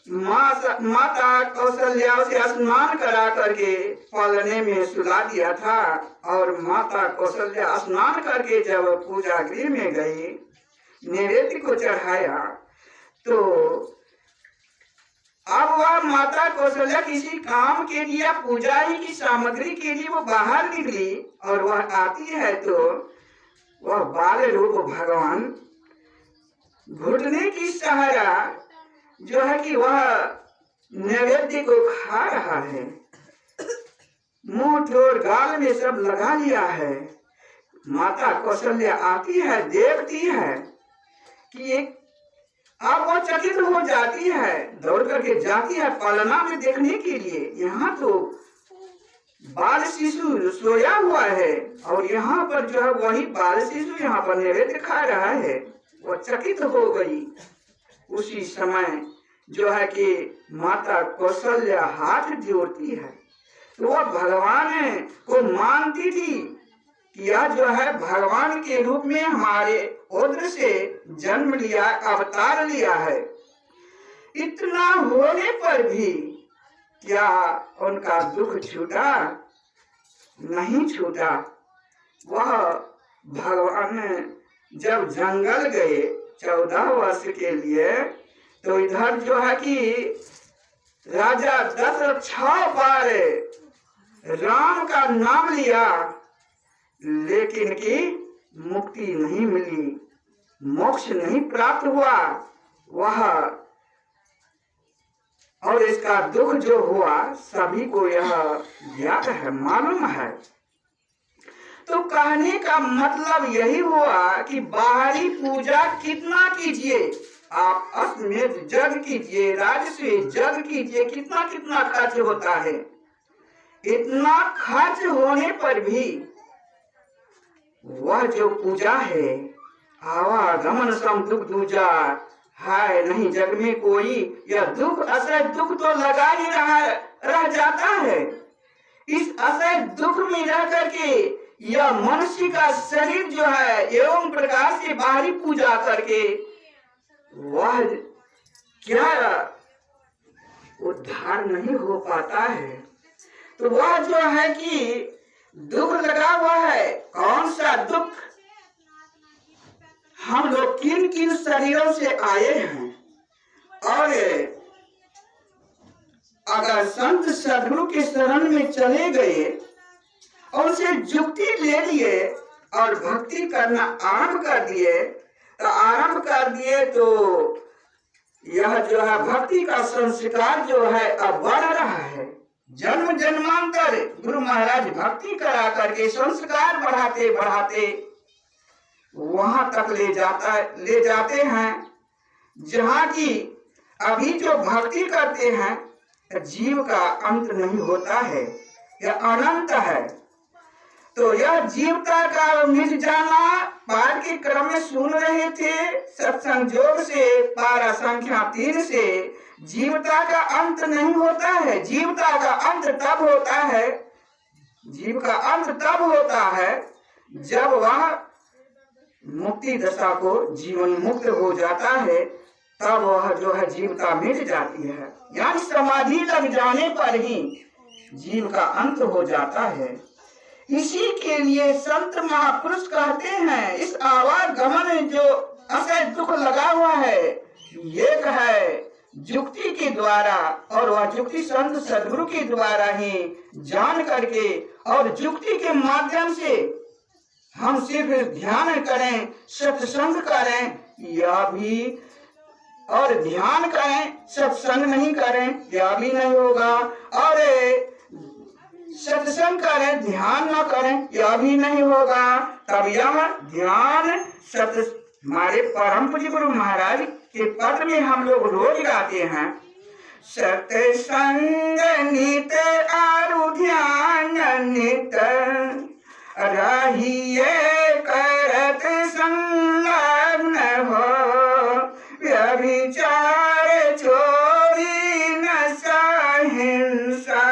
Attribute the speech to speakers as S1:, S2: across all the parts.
S1: माता कौशल्या उसे स्नान करा करके पलने में सुला दिया था। और माता कौशल्या स्नान करके जब पूजा गृह में गई, नैवेद्य को चढ़ाया, तो अब वह माता कौशल्या किसी काम के लिए, पूजा ही की सामग्री के लिए वो बाहर निकली, और वह आती है तो वह बाल रूप भगवान घुटने की सहारा जो है कि वह नैवेद्य को खा रहा है, मुंह ठोर गाल में सब लगा लिया है। माता कौशल्या आती है, देखती है कि अब वो चकित हो जाती है, दौड़ करके जाती है पालना में देखने के लिए। यहाँ तो बाल शिशु सोया हुआ है, और यहाँ पर जो है वही बाल शिशु यहाँ पर नैवेद्य खा रहा है। वो चकित हो गई। उसी समय जो है कि माता कौशल्या हाथ जोड़ती है, तो वह भगवान को मानती थी कि यह जो है भगवान के रूप में हमारे उदर से जन्म लिया, अवतार लिया है। इतना होने पर भी क्या उनका दुख छूटा? नहीं छूटा। वह भगवान जब जंगल गए 14 वर्ष के लिए, तो इधर जो है कि राजा दशरथ 6 बार राम का नाम लिया, लेकिन की मुक्ति नहीं मिली, मोक्ष नहीं प्राप्त हुआ वह। और इसका दुख जो हुआ सभी को यह ज्ञात है, मालूम है। तो कहने का मतलब यही हुआ कि बाहरी पूजा कितना कीजिए, आप अश्वमेध यज्ञ कीजिए, राजस्व यज्ञ कीजिए, कितना कितना खर्च होता है। इतना खर्च होने पर भी वह जो पूजा है, आवागमन सम दुख दूजा है नहीं जग में कोई, यह दुख असह दुख तो लगा ही रह जाता है। इस असह दुख में रह करके यह मनुष्य का शरीर जो है एवं प्रकार से बाहरी पूजा करके वह क्या उद्धार नहीं हो पाता है। तो वह जो है कि दुख लगा हुआ है। कौन सा दुख? हम लोग किन किन शरीरों से आए हैं, और अगर संत सदगुरु के शरण में चले गए और उनसे जुक्ति ले लिए और भक्ति करना आरंभ कर दिए, तो यह जो है भक्ति का संस्कार जो है अब बढ़ रहा है। जन्म जन्मांतर गुरु महाराज भक्ति करा करके संस्कार बढ़ाते बढ़ाते वहां तक ले जाते हैं जहाँ की अभी जो भक्ति करते हैं जीव का अंत नहीं होता है, यह अनंत है। तो यह जीवता का मिट जाना पाठ के क्रम में सुन रहे थे सत्संग योग से पारा संख्या 3 से। जीवता का अंत नहीं होता है, जीवता का अंत तब होता है, जीव का अंत तब होता है जब वह मुक्ति दशा को जीवन मुक्त हो जाता है, तब वह जो है जीवता मिट जाती है। यानी समाधि लग जाने पर ही जीव का अंत हो जाता है। इसी के लिए संत महापुरुष कहते हैं इस आवागमन जो असह दुख लगा हुआ है, एक है जुक्ति के द्वारा, और वह जुक्ति संत सदगुरु के द्वारा ही जान करके और जुक्ति के माध्यम से हम सिर्फ ध्यान करें, सत्संग करें, यह भी, और ध्यान करें सत्संग नहीं करें यह भी नहीं होगा, और सत्संग करें ध्यान न करें यह भी नहीं होगा। तब यह ध्यान हमारे परम पूज्य गुरु महाराज के पद में हम लोग रोज गाते हैं, सत्संग नित आरु ध्यान नित रहिए करत संलग्न हो, व्यभिचार चोरी नशा हिंसा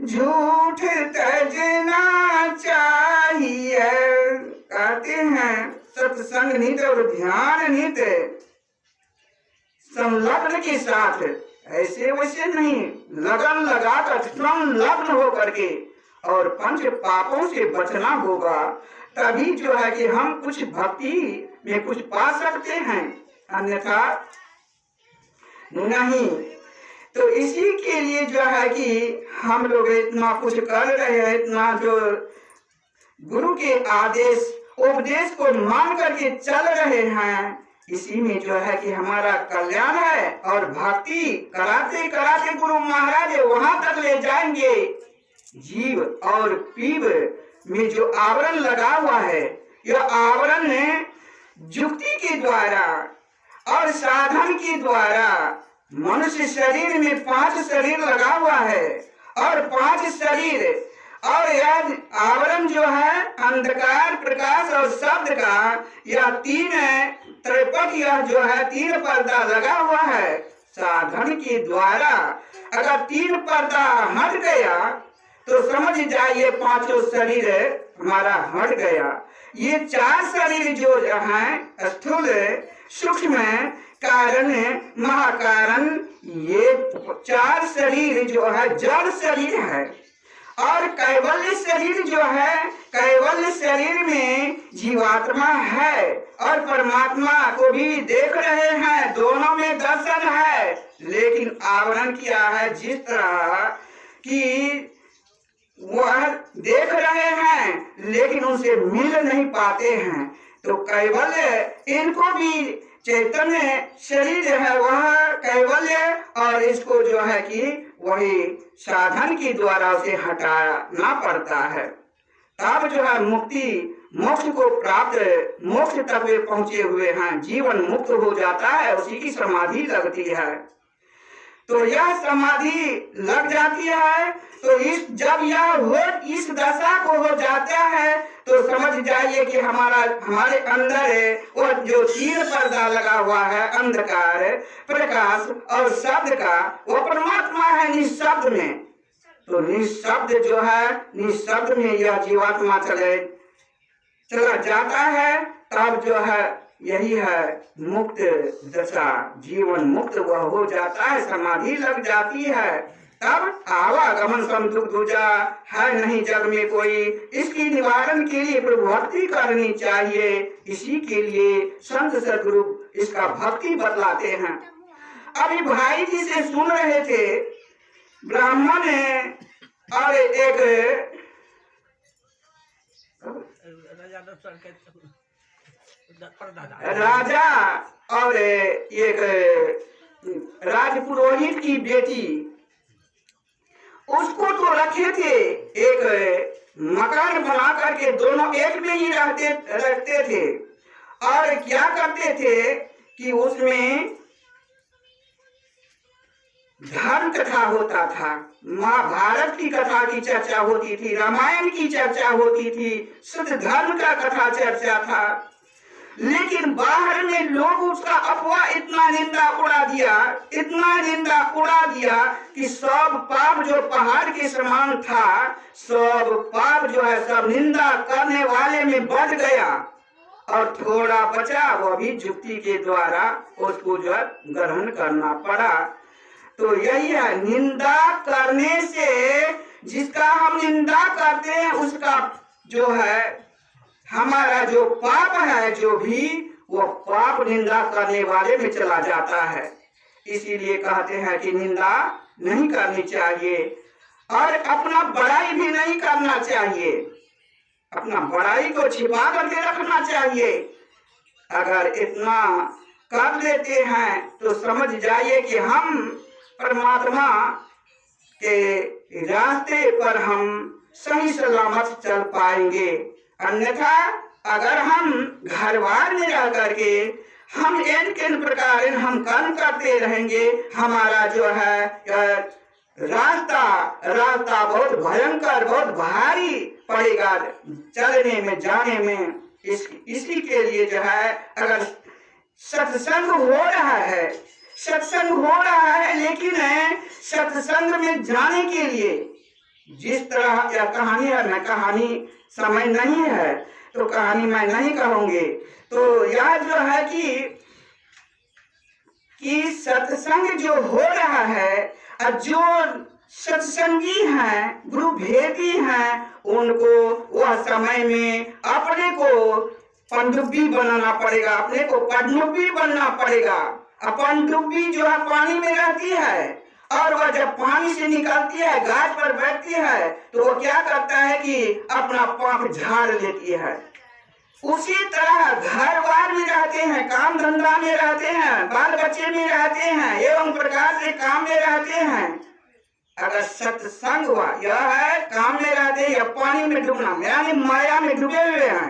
S1: झूठ तजना चाहिए। कहते हैं सत्संग नित और ध्यान नित संलग्न के साथ ऐसे वैसे नहीं, लगन लगाकर संलग्न हो करके और पंच पापों से बचना होगा, तभी जो है कि हम कुछ भक्ति में कुछ पा सकते हैं, अन्यथा नहीं। तो इसी के लिए जो है कि हम लोग इतना कुछ कर रहे हैं, इतना जो गुरु के आदेश उपदेश को मान करके चल रहे हैं, इसी में जो है कि हमारा कल्याण है। और भक्ति कराते कराते गुरु महाराज वहां तक ले जाएंगे। जीव और पीव में जो आवरण लगा हुआ है, यह आवरण युक्ति के द्वारा और साधन के द्वारा, मनुष्य शरीर में 5 शरीर लगा हुआ है और 5 शरीर, और यह आवरण जो है अंधकार, प्रकाश और शब्द का, यह 3 त्रिपट, यह जो है 3 पर्दा लगा हुआ है। साधन के द्वारा अगर 3 पर्दा हट गया तो समझ जाइए 5 शरीर हमारा हट गया। ये 4 शरीर जो है स्थूल, सूक्ष्म, कारण, महाकारण, ये 4 शरीर जो है जड़ शरीर है। और कैवल्य शरीर जो है, कैवल्य शरीर में जीवात्मा है और परमात्मा को भी देख रहे हैं, दोनों में दर्शन है। लेकिन आवरण क्या है, जिस तरह कि वह देख रहे हैं लेकिन उनसे मिल नहीं पाते हैं। तो कैवल्य, इनको भी चैतन्य शरीर है वह कैवल्य, और इसको जो है कि वही साधन के द्वारा उसे हटाना पड़ता है। तब जो है मुक्ति, मोक्ष को प्राप्त, मोक्ष तक वे पहुंचे हुए हैं, जीवन मुक्त हो जाता है, उसी की समाधि लगती है। तो यह समाधि लग जाती है। तो इस जब यह हो, इस दशा को हो जाता है, तो समझ जाइए कि हमारे अंदर वो जो 3 पर्दा लगा हुआ है, अंधकार, प्रकाश और शब्द का, वो परमात्मा है निःशब्द में। तो निःशब्द जो है, निःशब्द में यह जीवात्मा चला जाता है। तब जो है यही है मुक्त दशा, जीवन मुक्त वह हो जाता है, समाधि लग जाती है। तब आवागमन सम दुख दूजा है नहीं जग में कोई, इसकी निवारण के लिए प्रभु भक्ति करनी चाहिए। इसी के लिए संत सदगुरु इसका भक्ति बतलाते हैं। अभी भाई जी से सुन रहे थे, ब्राह्मण और एक राजा और एक राजपुरोहित की बेटी, उसको तो रखे थे एक मकान बना करके, दोनों एक में ही रहते थे। और क्या करते थे कि उसमें धर्म कथा होता था, महाभारत की कथा की चर्चा होती थी, रामायण की चर्चा होती थी, शुद्ध धर्म का कथा चर्चा था। लेकिन बाहर में लोग उसका अफवाह इतना निंदा उड़ा दिया, इतना निंदा उड़ा दिया कि सब पाप जो पहाड़ के समान था, सब पाप जो है सब निंदा करने वाले में बढ़ गया, और थोड़ा बचा वो भी युक्ति के द्वारा उसको जो है ग्रहण करना पड़ा। तो यही है, निंदा करने से, जिसका हम निंदा करते हैं उसका जो है हमारा जो पाप है, जो भी वो पाप निंदा करने वाले में चला जाता है। इसीलिए कहते हैं कि निंदा नहीं करनी चाहिए और अपना बड़ाई भी नहीं करना चाहिए, अपना बड़ाई को छिपा करके रखना चाहिए। अगर इतना कर लेते हैं तो समझ जाइए कि हम परमात्मा के रास्ते पर हम सही सलामत चल पाएंगे। अन्यथा अगर हम घरवार में रह करके हम इन प्रकार हम कर्म करते रहेंगे, हमारा जो है रास्ता बहुत भयंकर, बहुत भारी पड़ेगा चलने में, जाने में। इसी के लिए जो है, अगर सत्संग हो रहा है, सत्संग हो रहा है, लेकिन सत्संग में जाने के लिए जिस तरह यह कहानी है, मैं कहानी समय नहीं है तो कहानी मैं नहीं कहूंगी। तो यह जो है कि सत्संग जो हो रहा है और जो सत्संगी हैं, गुरु भेदी हैं, उनको वह समय में अपने को पनडुब्बी बनाना पड़ेगा, अपने को पनडुब्बी बनना पड़ेगा। पनडुब्बी जो है पानी में रहती है और वह जब पानी से निकलती है, घाट पर बैठती है, तो वो क्या करता है कि अपना पाँव झाड़ लेती है। उसी तरह घर बार में रहते हैं, काम धंधा में रहते हैं, बाल बच्चे में रहते हैं, एवं प्रकार से काम में रहते हैं। अगर सत्संग हुआ, यह है काम में रहते हैं या पानी में डूबना, यानी माया में डूबे हुए हैं।